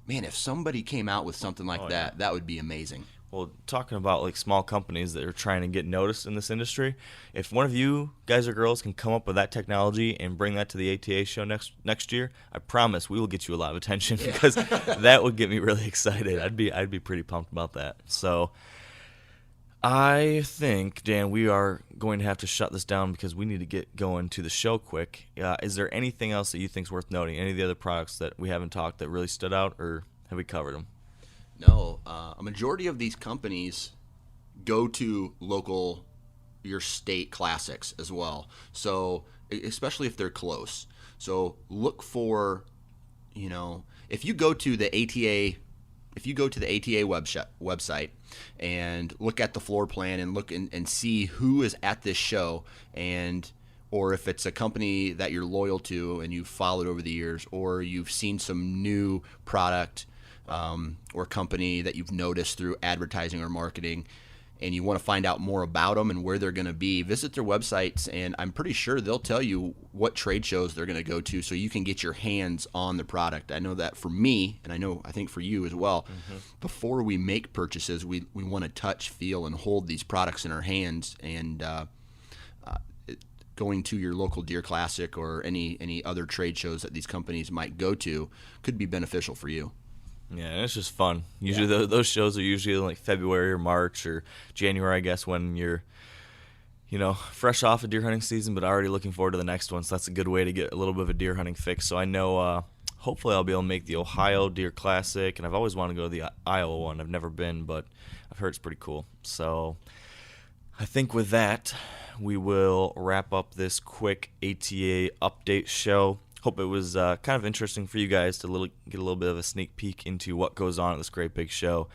man, if somebody came out with something like that would be amazing. Well, talking about like small companies that are trying to get noticed in this industry, if one of you guys or girls can come up with that technology and bring that to the ATA show next year, I promise we will get you a lot of attention because that would get me really excited. I'd be pretty pumped about that. So I think, Dan, we are going to have to shut this down because we need to get going to the show quick. Is there anything else that you think is worth noting? Any of the other products that we haven't talked that really stood out, or have we covered them? No, a majority of these companies go to your state classics as well. So especially if they're close. So look for, if you go to the ATA website and look at the floor plan and look and see who is at this show, or if it's a company that you're loyal to and you've followed over the years, or you've seen some new product or company that you've noticed through advertising or marketing, and you want to find out more about them and where they're going to be, visit their websites, and I'm pretty sure they'll tell you what trade shows they're going to go to so you can get your hands on the product. I know that for me, and I think for you as well, before we make purchases, we want to touch, feel, and hold these products in our hands, and going to your local Deer Classic or any other trade shows that these companies might go to could be beneficial for you. Yeah, and it's just fun. Usually those shows are usually like February or March or January, I guess, when you're, fresh off a deer hunting season but already looking forward to the next one. So that's a good way to get a little bit of a deer hunting fix. So I know hopefully I'll be able to make the Ohio Deer Classic, and I've always wanted to go to the Iowa one. I've never been, but I've heard it's pretty cool. So I think with that, we will wrap up this quick ATA update show. Hope it was kind of interesting for you guys to get a little bit of a sneak peek into what goes on at this great big show.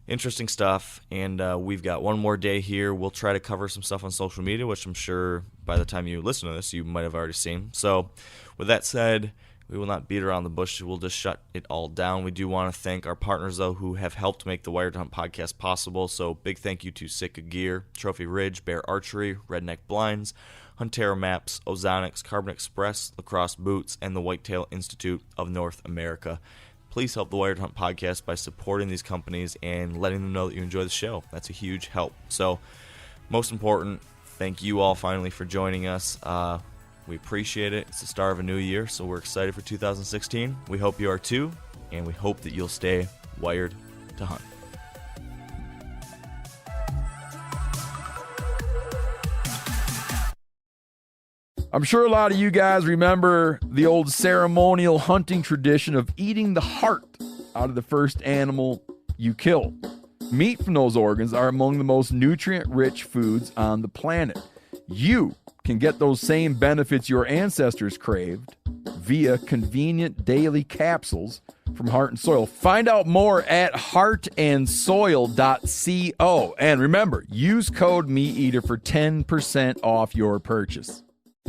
Interesting stuff, and we've got one more day here. We'll try to cover some stuff on social media, which I'm sure by the time you listen to this, you might have already seen. So with that said, We will not beat around the bush. We'll just shut it all down. We do want to thank our partners, though, who have helped make the Wired to Hunt podcast possible. So big thank you to Sitka Gear, Trophy Ridge, Bear Archery, Redneck Blinds, Huntera Maps, Ozonics, Carbon Express, Lacrosse Boots, and the Whitetail Institute of North America. Please help the Wired to Hunt podcast by supporting these companies and letting them know that you enjoy the show. That's a huge help. So most important, thank you all finally for joining us. We appreciate it. It's the start of a new year, so we're excited for 2016. We hope you are too, and we hope that you'll stay wired to hunt. I'm sure a lot of you guys remember the old ceremonial hunting tradition of eating the heart out of the first animal you kill. Meat from those organs are among the most nutrient-rich foods on the planet. You can get those same benefits your ancestors craved via convenient daily capsules from Heart and Soil. Find out more at heartandsoil.co. And remember, use code MeatEater for 10% off your purchase.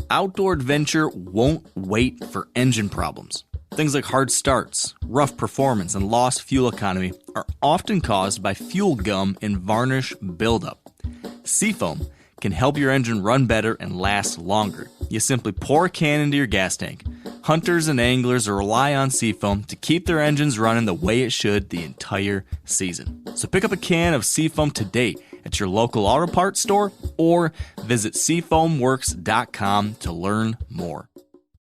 Outdoor adventure won't wait for engine problems. Things like hard starts, rough performance, and lost fuel economy are often caused by fuel gum and varnish buildup. Seafoam can help your engine run better and last longer. You simply pour a can into your gas tank. Hunters and anglers rely on Seafoam to keep their engines running the way it should the entire season. So pick up a can of Seafoam today at your local auto parts store or visit seafoamworks.com to learn more.